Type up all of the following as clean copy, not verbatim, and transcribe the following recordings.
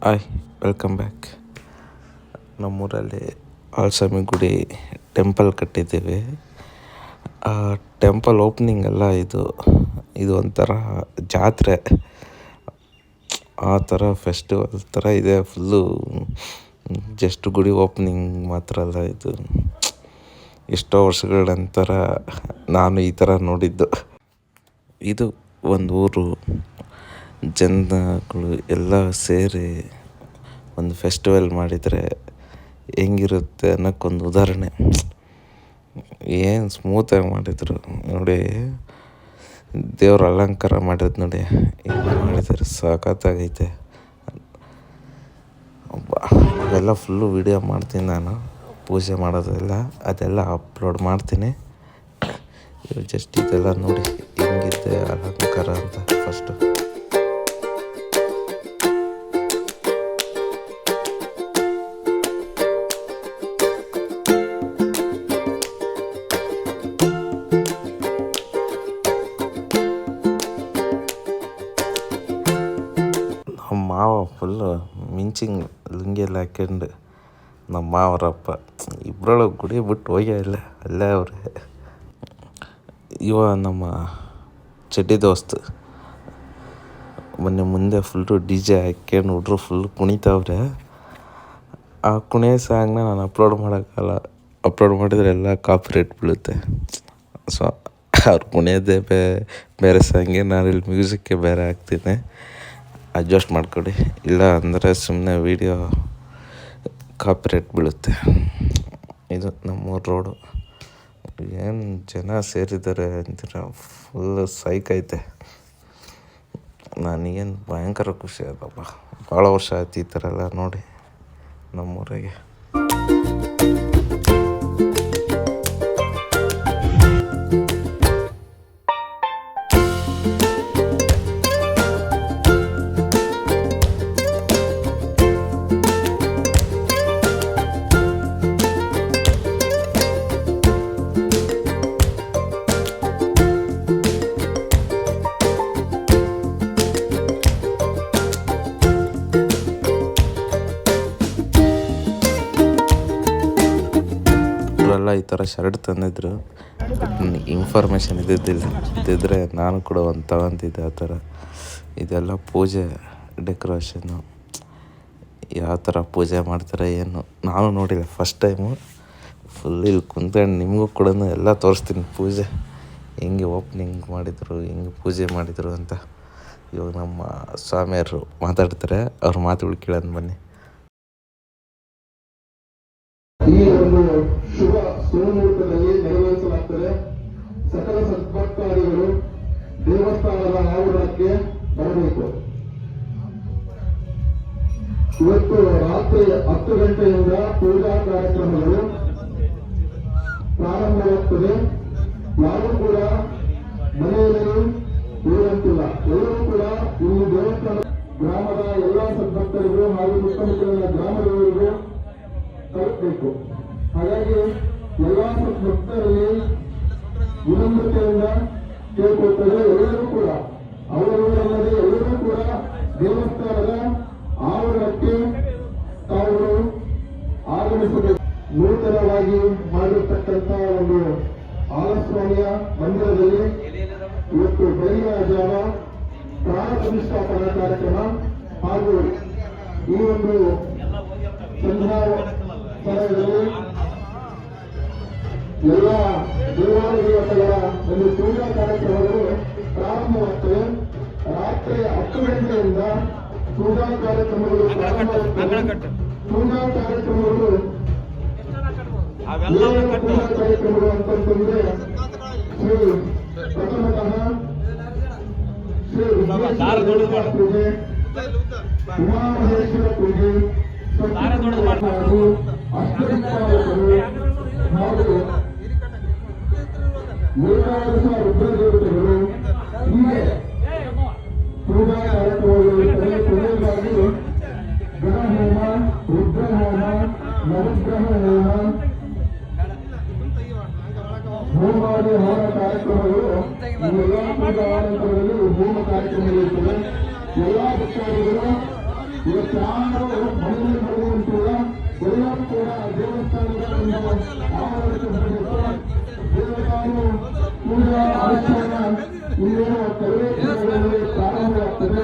Hi, welcome back. ನಮ್ಮೂರಲ್ಲಿ ಆಲ್ಸ್ವಾಮಿ ಗುಡಿ temple ಕಟ್ಟಿದ್ದೀವಿ. ಆ ಟೆಂಪಲ್ ಓಪ್ನಿಂಗ್ ಅಲ್ಲ ಇದು ಒಂಥರ ಜಾತ್ರೆ, ಆ ಥರ ಫೆಸ್ಟಿವಲ್ ಥರ ಇದೆ ಫುಲ್ಲು. ಜಸ್ಟ್ ಗುಡಿ ಓಪ್ನಿಂಗ್ ಮಾತ್ರ ಅಲ್ಲ, ಎಷ್ಟೋ ವರ್ಷಗಳ ನಂತರ ನಾನು ಈ ಥರ ನೋಡಿದ್ದು. ಇದು ಒಂದು ಊರು, ಜನಗಳು ಎಲ್ಲ ಸೇರಿ ಒಂದು ಫೆಸ್ಟಿವಲ್ ಮಾಡಿದರೆ ಹೆಂಗಿರುತ್ತೆ ಅನ್ನೋಕ್ಕೊಂದು ಉದಾಹರಣೆ. ಏನು ಸ್ಮೂತಾಗಿ ಮಾಡಿದರು ನೋಡಿ, ದೇವ್ರ ಅಲಂಕಾರ ಮಾಡಿರೋದು ನೋಡಿ, ಹಿಂಗೆ ಮಾಡಿದ್ದಾರೆ, ಸಖತ್ತಾಗೈತೆ. ಇವೆಲ್ಲ ಫುಲ್ಲು ವೀಡಿಯೋ ಮಾಡ್ತೀನಿ ನಾನು, ಪೂಜೆ ಮಾಡೋದೆಲ್ಲ ಅದೆಲ್ಲ ಅಪ್ಲೋಡ್ ಮಾಡ್ತೀನಿ. ಜಸ್ಟ್ ಇದೆಲ್ಲ ನೋಡಿ ಹೆಂಗಿದೆ ಅಲಂಕಾರ ಅಂತ. ಫಸ್ಟು ನಮ್ಮ ಮಾವ ಫುಲ್ಲು ಮಿಂಚಿಂಗ್ ಲುಂಗಿ ಎಲ್ಲ ಹಾಕ್ಯಂಡು, ನಮ್ಮ ಮಾವರಪ್ಪ ಇಬ್ಬರೊಳಗೆ ಗುಡಿ ಬಿಟ್ಟು ಹೋಗೇ ಇಲ್ಲ, ಅಲ್ಲೇ ಅವ್ರೆ. ನಮ್ಮ ಚಡ್ಡಿ ದೋಸ್ತು ಮೊನ್ನೆ ಮುಂದೆ ಫುಲ್ಲು ಡಿ ಜೆ ಹಾಕ್ಯಂಡು ಹುಡ್ರು ಫುಲ್ ಕುಣಿತಾವ್ರೆ. ಆ ಕುಣಿಯೋ ಸಾಂಗ್ನ ನಾನು ಅಪ್ಲೋಡ್ ಮಾಡೋಕ್ಕಲ್ಲ, ಅಪ್ಲೋಡ್ ಮಾಡಿದರೆ ಎಲ್ಲ ಕಾಪಿರೈಟ್ ಬೀಳುತ್ತೆ. ಸೊ ಅವ್ರು ಕುಣಿಯೋದೇ ಬೇರೆ ಸಾಂಗೆ, ನಾನು ಇಲ್ಲಿ ಮ್ಯೂಸಿಕ್ಕೆ ಬೇರೆ ಹಾಕ್ತೀನಿ, ಅಡ್ಜಸ್ಟ್ ಮಾಡಿಕೊಡಿ. ಇಲ್ಲ ಅಂದರೆ ಸುಮ್ಮನೆ ವೀಡಿಯೋ ಕಾಪಿರೈಟ್ ಬೀಳುತ್ತೆ. ಇದು ನಮ್ಮೂರು ರೋಡು. ಏನು ಜನ ಸೇರಿದ್ದಾರೆ ಅಂತೀರ, ಫುಲ್ ಸೈಕೈತೆ. ನನಗೇನು ಭಯಂಕರ ಖುಷಿ ಆಯ್ತಪ್ಪ. ಭಾಳ ವರ್ಷ ಆಯ್ತು ಈ ಥರ ಎಲ್ಲ ನೋಡಿ ನಮ್ಮೂರಿಗೆ. ಎಲ್ಲ ಈ ಥರ ಶರ್ಟ್ ತಂದಿದ್ರು, ಇನ್ಫಾರ್ಮೇಷನ್ ಇದ್ದಿದ್ರೆ ನಾನು ಕೂಡ ಒಂದು ತಗೊತಿದ್ದೆ. ಆ ಥರ ಇದೆಲ್ಲ ಪೂಜೆ ಡೆಕೋರೇಷನ್ನು, ಯಾವ ಥರ ಪೂಜೆ ಮಾಡ್ತಾರೆ ಏನು ನಾನು ನೋಡಿಲ್ಲ, ಫಸ್ಟ್ ಟೈಮು. ಫುಲ್ ಇಲ್ಲಿ ಕುಂತ್ಕೊಂಡು ನಿಮಗೂ ಕೂಡ ಎಲ್ಲ ತೋರಿಸ್ತೀನಿ, ಪೂಜೆ ಹೆಂಗೆ ಓಪ್ನಿಂಗ್ ಮಾಡಿದರು, ಹೆಂಗೆ ಪೂಜೆ ಮಾಡಿದರು ಅಂತ. ಇವಾಗ ನಮ್ಮ ಸ್ವಾಮಿಯವರು ಮಾತಾಡ್ತಾರೆ, ಅವ್ರ ಮಾತುಗಳು ಕೇಳೋದು ಬನ್ನಿ. ಈ ಒಂದು ಶುಭ ಸುಮುಹೂರ್ತದಲ್ಲಿ ನೆರವೇರಿಸಲಾಗ್ತದೆ. ಸಕಲ ಸದ್ಭಕ್ತಾದಿಗಳು ದೇವಸ್ಥಾನದ ಆವರಣಕ್ಕೆ ಬರಬೇಕು. ಇವತ್ತು ರಾತ್ರಿ 10 ಗಂಟೆಯಿಂದ ಪೂಜಾ ಕಾರ್ಯಕ್ರಮಗಳು ಪ್ರಾರಂಭವಾಗ್ತದೆ. ಯಾರು ಕೂಡ ಮನೆಯಲ್ಲಿ ಇರುವಂತಿಲ್ಲ, ಎಲ್ಲರೂ ಕೂಡ ಇಲ್ಲಿ ದೇವಸ್ಥಾನ ಗ್ರಾಮದ ಎಲ್ಲ ಸದ್ಭಕ್ತರಿಗೂ ಹಾಗೂ ಸುತ್ತಮುತ್ತಲಿನ ಗ್ರಾಮದವರಿಗೂ ತಲುಪಬೇಕು. ಹಾಗಾಗಿ ಎಲ್ಲ ಭಕ್ತರಲ್ಲಿ ವಿನಮ್ರತೆಯಿಂದ ಕೇಳ್ಕೊಳ್ತಾರೆ. ಎಲ್ಲರೂ ಕೂಡ ಅವರವರಲ್ಲದೆ ಎಲ್ಲರೂ ಕೂಡ ದೇವಸ್ಥಾನದ ಆವರಣಕ್ಕೆ ತಾವು ಆಗಮಿಸಬೇಕು. ನೂತನವಾಗಿ ಮಾಡಿರ್ತಕ್ಕಂಥ ಒಂದು ಆಲಸ್ವಾಮಿಯ ಮಂದಿರದಲ್ಲಿ ಇವತ್ತು ಬೆಳಗಿನ ಜಾವ ಪ್ರಾಣ ಪ್ರತಿಷ್ಠಾಪನಾ ಕಾರ್ಯಕ್ರಮ ಹಾಗೂ ಈ ಒಂದು ಸಂಧ್ಯಾ ಸಮಯದಲ್ಲಿ ಎಲ್ಲ ದೇವಾಲಯಗಳ ಒಂದು ಪೂಜಾ ಕಾರ್ಯಕ್ರಮಗಳು ಪ್ರಾರಂಭವಾಗ್ತವೆ. ರಾತ್ರಿ 10 ಗಂಟೆಯಿಂದ ಪೂಜಾ ಕಾರ್ಯಕ್ರಮಗಳು ಪ್ರಾರಂಭವಾಗ್ತವೆ. ಪೂಜಾ ಕಾರ್ಯಕ್ರಮಗಳು ಅಂತಂದ್ರೆ ಶ್ರೀ ಪ್ರಥಮತಃ ಶ್ರೀ ವಿಘ್ನೇಶ್ವರ ಪೂಜೆ, ಉಮಾಮಹೇಶ್ವರ ಪೂಜೆ, ಹಾಗೂ ಅಷ್ಟದಿಕ್ಪಾಲಕರು ಹಾಗೂ ಏಕಾದಶ ರುದ್ರದೇವತೆಗಳು, ಹೀಗೆ ಪೂಜಾ ಕಾರ್ಯಕ್ರಮಗಳು ಕೊನೆಯದಾಗಿ ಗಣಹೋಮ, ರುದ್ರಹೋಮ, ನವಗ್ರಹ ಹೋಮ, ಹೋಮಾದಿ ಹೋಮ ಕಾರ್ಯಕ್ರಮಗಳು, ಇವೆಲ್ಲ ಪೂಜಾ ನಂತರದಲ್ಲಿ ಹೋಮ ಕಾರ್ಯಕ್ರಮಗಳಿರ್ತದೆ. ಎಲ್ಲ ಭಕ್ತಾದಿಗಳು ಇವತ್ತಾರು ಮನೆಯಲ್ಲಿ ಬರುವಂತಿಲ್ಲ. ಎಲ್ಲರೂ ಕೂಡ ದೇವಸ್ಥಾನದ ಒಂದು ಆವರಣಕ್ಕೆ ಬರಬೇಕು. ದೇವಸ್ಥಾನ ಪೂಜಾ ಅನುಷ್ಠಾನ ಇನ್ನೇನು ತರಬೇತಿಗಳಲ್ಲಿ ಪ್ರಾರಂಭವಾಗ್ತದೆ.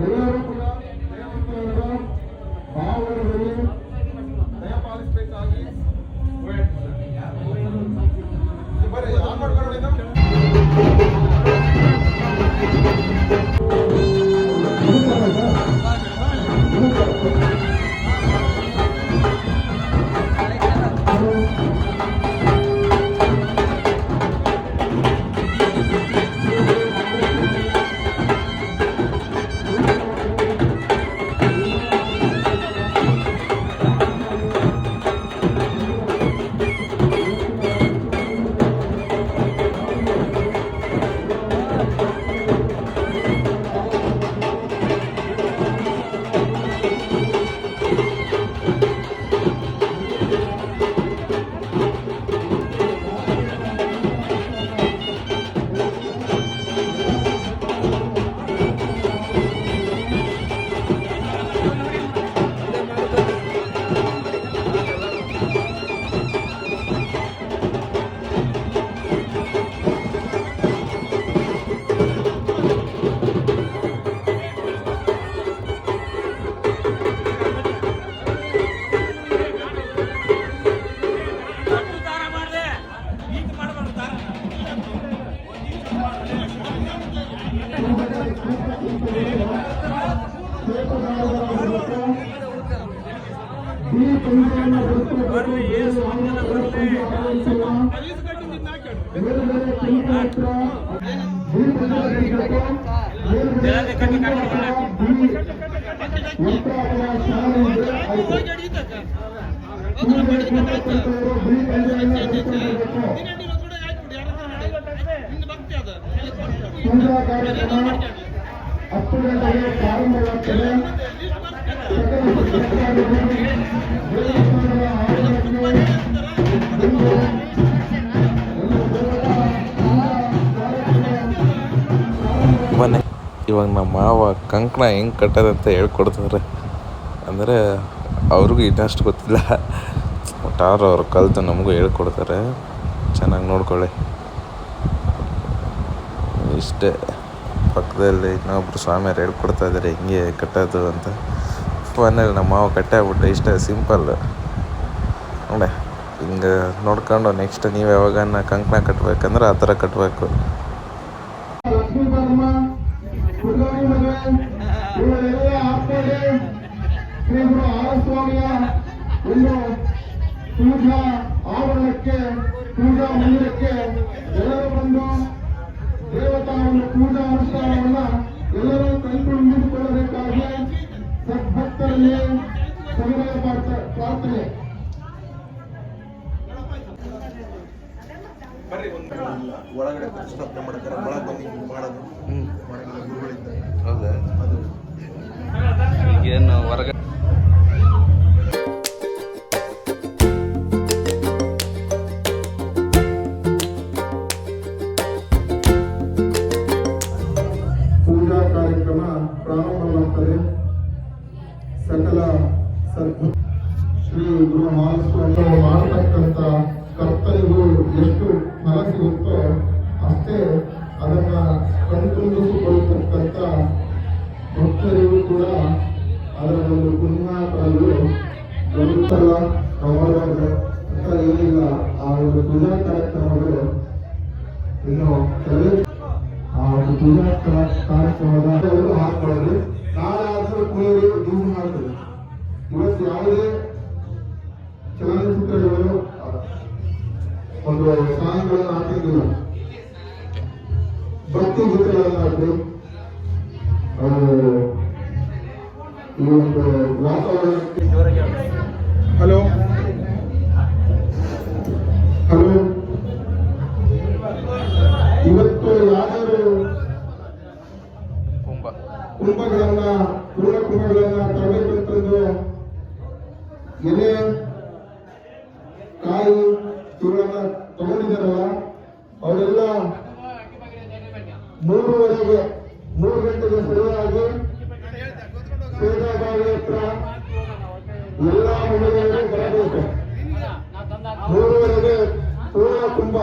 ಎಲ್ಲರೂ ಕೂಡ ದೇವಸ್ಥಾನದ ಆವರಣದಲ್ಲಿ ದಯಪಾಲಿಸಬೇಕಾಗಿ ಬರ್ರಿ. ಆನ್ ಮಾಡ್ಕೊಳ್ಳಿ. ಪೂಜಾ ಕಾರ್ಯಕ್ರಮ 10 ಗಂಟೆಗೆ ಪ್ರಾರಂಭವಾಗ್ತದೆ. ಬನ್ನಿ ಇವಾಗ ನಮ್ಮ ಮಾವ ಕಂಕಣ ಹೆಂಗೆ ಕಟ್ಟೋದಂತ ಹೇಳ್ಕೊಡ್ತಾರೆ. ಅಂದರೆ ಅವ್ರಿಗೂ ಇನ್ನಷ್ಟು ಗೊತ್ತಿಲ್ಲ, ಒಟ್ಟಾರು ಅವ್ರು ಕಲಿತು ನಮಗೂ ಹೇಳ್ಕೊಡ್ತಾರೆ. ಚೆನ್ನಾಗಿ ನೋಡ್ಕೊಳ್ಳಿ. ಇಷ್ಟೇ, ಪಕ್ಕದಲ್ಲಿ ಇನ್ನೊಬ್ರು ಸ್ವಾಮಿಯರು ಹೇಳ್ಕೊಡ್ತಾ ಇದ್ದಾರೆ ಹಿಂಗೆ ಕಟ್ಟೋದು ಅಂತ. ಫೋನಲ್ಲಿ ನಮ್ಮ ಮಾವ ಕಟ್ಟಾಗ್ಬಿಟ್ಟು ಇಷ್ಟೇ ಸಿಂಪಲ್ ನೋಡೆ. ಹಿಂಗೆ ನೋಡ್ಕೊಂಡು ನೆಕ್ಸ್ಟ್ ನೀವು ಯಾವಾಗ ಕಂಕಣ ಕಟ್ಟಬೇಕಂದ್ರೆ ಆ ಥರ ಕಟ್ಟಬೇಕು. ಸ್ವಾಮಿಯ ಒಂದು ಪೂಜಾ ಆವರಣಕ್ಕೆ, ಪೂಜಾ ಮಂದಿರಕ್ಕೆ ಎಲ್ಲರೂ ಬಂದು ದೇವತಾ ಒಂದು ಪೂಜಾ ಅನುಷ್ಠಾನವನ್ನ ಎಲ್ಲರೂ ಕೈಕೊಂಡು ಮುಗಿದುಕೊಳ್ಳಬೇಕಾಗಿ ಸದ್ಭಕ್ತರಲ್ಲಿ ಸಮುದಾಯ ಪ್ರಾರ್ಥನೆ. ಒಳಗಡೆ ಪ್ರತಿಷ್ಠಾಪನೆ ಮಾಡ್ತಾರೆ, ಒಳಗೆ ಬನ್ನಿ ಮಾಡೋದು ಗುರುಗಳಿದ್ದಾರೆ. ಹೌದಾ? ಅದು ಈಗೇನು ಹೊರಗಡೆ ಪೂಜಾ ಕಾರ್ಯಕ್ರಮ ಪ್ರಾರಂಭವಾಗುತ್ತದೆ. ಸಕಲ ಶ್ರೀ ಗುರು ಮಹಾಸ್ವಾಮಿ ಮಾಡತಕ್ಕಂಥ ಕರ್ತನಿಗೂ ಎಷ್ಟು ಫಲ ಸಿಗುತ್ತೋ ಅಷ್ಟೇ ಅದನ್ನ ಕಣ್ತುಂಬಿಸಿಕೊಳ್ಳತಕ್ಕಂಥ ಭಕ್ತರಿಗೂ ಕೂಡ ಅದರ ಒಂದು ಪುಣ್ಯ ಫಲಗಳು ದೊರೆಯುತ್ತಲ್ಲ. ಅಂತ ಏನಿಲ್ಲ, ಆ ಒಂದು ಪೂಜಾ ಕಾರ್ಯಕ್ರಮಗಳು ಇನ್ನು ಆ ಒಂದು ಪೂಜಾ ಕಾರ್ಯಕ್ರಮದ ಹಾಕೊಳ್ಳೋದು. ನಾಳೆ ಆದರೂ ಕುಣಿಯರು ದೂರು ಮಾಡ್ತದೆ. ಇವತ್ತು ಯಾವುದೇ ಚಲನಚಿತ್ರಗಳು ಒಂದು ಸಾಂಗ್ಗಳನ್ನು ಹಾಕಿದ್ದಿಲ್ಲ, ಭಕ್ತಿ ಗೀತೆಗಳನ್ನು ಹಾಕಿ ಈ ಒಂದು ವಾತಾವರಣಕ್ಕೆ. ಹಲೋ ಹಲೋ, ಇವತ್ತು ಯಾರು ಕುಂಭಗಳನ್ನ ಪೂರ್ಣ ಕುಂಭಗಳನ್ನ ತರಬೇಕಂತಂದು ಎಲೆ ಕಾಯಿ ಇವುಗಳನ್ನ ತಗೊಂಡಿದ್ದಾರಲ್ಲ, ಅವರೆಲ್ಲ 3 ಗಂಟೆಗೆ ಸರಿಯಾಗಿ ಸೇವಾ ಹತ್ರ ಎಲ್ಲ ಮಹಿಳೆಯರು ಬರಬೇಕು. 3:30ಗೆ ಪೂರ್ಣ ಕುಂಭ.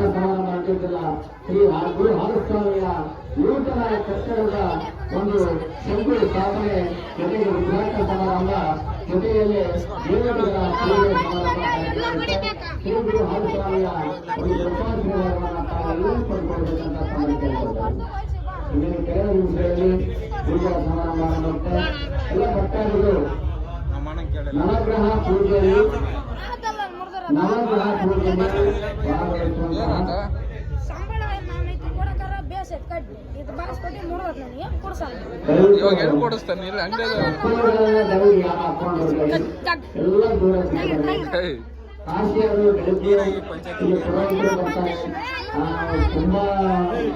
ಸಮಾರಂಭ ಶ್ರೀ ಗುರು ಹಾಲಸ್ವಾಮಿಯ ನೂತನ ಕಟ್ಟಡದ ಒಂದು ಶಂಕು ಸ್ಥಾಪನೆ ಜೊತೆಗೆ ಉದ್ಘಾಟನಾ ಸಮಾರಂಭ ಜೊತೆಯಲ್ಲಿ ದೇವರುಗಳ ಪೂಜೆ ಸಮಾರಂಭ ಶ್ರೀ ಗುರು ಹಾಲಸ್ವಾಮಿಯ ಒಂದು ಪ್ರಸಾದವನ್ನು ತಾವೆಲ್ಲರೂ ಪಡ್ಕೊಳ್ಬೇಕಂತ ತಮ್ಮಲ್ಲಿ ಕೇಳ್ಕೊಳ್ತಾರೆ. ಇನ್ನೇನು ಕೆಲವು ನಿಮಿಷಗಳಲ್ಲಿ ಪೂಜಾ ಸಮಾರಂಭ ಮಾಡುತ್ತೆ. ಎಲ್ಲ ಭಕ್ತಾದಿಗಳು ನವಗ್ರಹ ಪೂಜೆಯಲ್ಲಿ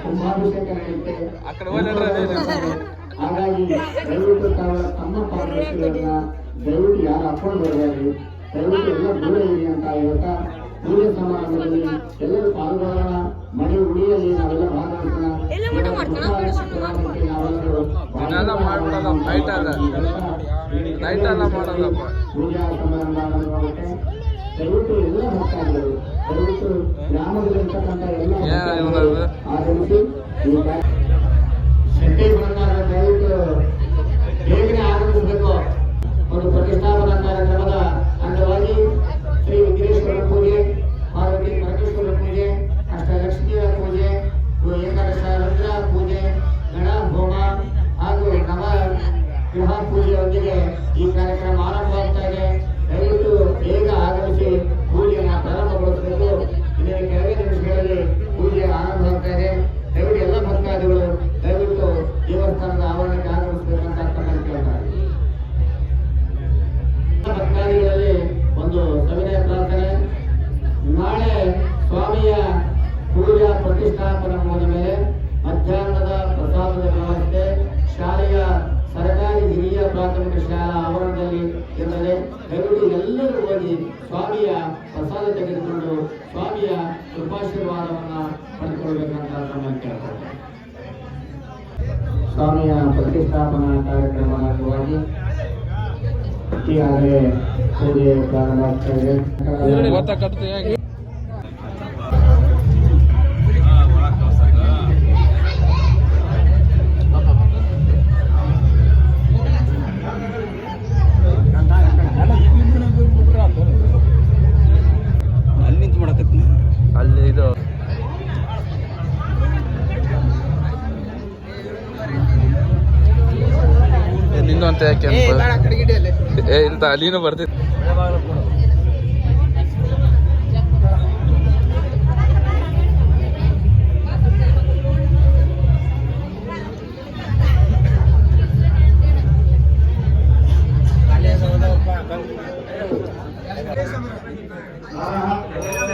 ಕುಂಭಾಭಿಷೇಕ ನಡೆಯುತ್ತೆ. ಹಾಗಾಗಿ ದಯವಿಟ್ಟು ತಮ್ಮ ಪಾತ್ರಗಳನ್ನ ದಯವಿಟ್ಟು ಯಾರು ಹಾಕೊಂಡು ಬರಬೇಡಿ. ದಯವಿಟ್ಟು ಎಲ್ಲ ದೂರ ಇರಿ ಅಂತ ಹೇಳ್ತಾ ಪೂಜೆ ಸಮಾರಂಭದಲ್ಲಿ ಎಲ್ಲರೂ ಪಾಲ್ಗೊಳ್ಳೋಣ. ಮನೆ ಉಳಿಯಲ್ಲಿ ನಾವೆಲ್ಲ ಭಾಗವಹಿಸೋಣ. ಪೂಜಾ ಸಮಾರಂಭ ಆಗುತ್ತೆ. ದಯವಿಟ್ಟು ಎಲ್ಲ ಭಕ್ತಾದಿಗಳು ದಯವಿಟ್ಟು ಗ್ರಾಮದಲ್ಲಿರ್ತಕ್ಕಂಥ ಎಲ್ಲ ಆಗಮಿಸಿ ಶೆಟ್ಟಿ ಬಂದಾಗ ದಯವಿಟ್ಟು ಬೇಗನೆ ಆಗಮಿಸಬೇಕು. ಒಂದು ಪ್ರತಿಷ್ಠಾಪನಾ ಕಾರ್ಯಕ್ರಮದ ಅಂಗವಾಗಿ ಶ್ರೀ ವಿಘ್ನೇಶ್ವರ ಪೂಜೆ, ಪಾರ್ವತಿ ಪರಮೇಶ್ವರ ಪೂಜೆ, ಅಷ್ಟಲಕ್ಷ್ಮಿಯ ಪೂಜೆ, ಏಕಾದಶ ರುದ್ರ ಪೂಜೆ, ಗಣ ಹೋಮ ಹಾಗೂ ನವ ಗೃಹ ಪೂಜೆಯೊಂದಿಗೆ ಈ ಕಾರ್ಯಕ್ರಮ ಆರಂಭವಾಗ್ತಾ ಇದೆ. ದಯವಿಟ್ಟು ಬೇಗ ಆಗಮಿಸಿ ಪೂಜೆಯನ್ನು ಪ್ರಾರಂಭಗೊಳಿಸಬೇಕು. ಇದರ ಕೆಲವೇ ನಿಮಿಷಗಳಲ್ಲಿ ಪೂಜೆ ಆರಂಭವಾಗ್ತಾ ಇದೆ. ದಯವಿಟ್ಟು ಎಲ್ಲ ಕಾರ್ಯಕ್ರಮ ಕೇಳ್ತಾರೆ. ಸ್ವಾಮಿಯ ಪ್ರತಿಷ್ಠಾಪನಾ ಕಾರ್ಯಕ್ರಮದ ಅಂಗವಾಗಿ ಈಗಾಗಲೇ ಪೂಜೆ ಪ್ರಾರಂಭ ಆಗ್ತಾ ಇದೆ. ಅಲ್ಲಿ ನಿಂತು ಮಾಡಕತ್ತೀನಿ ಅಲ್ಲಿ ಇದು ನಿಂದು ಅಂತ ಯಾಕೆ ಇಂತ ಅಲ್ಲಿನೂ ಬರ್ತಿತ್ತು. ಆ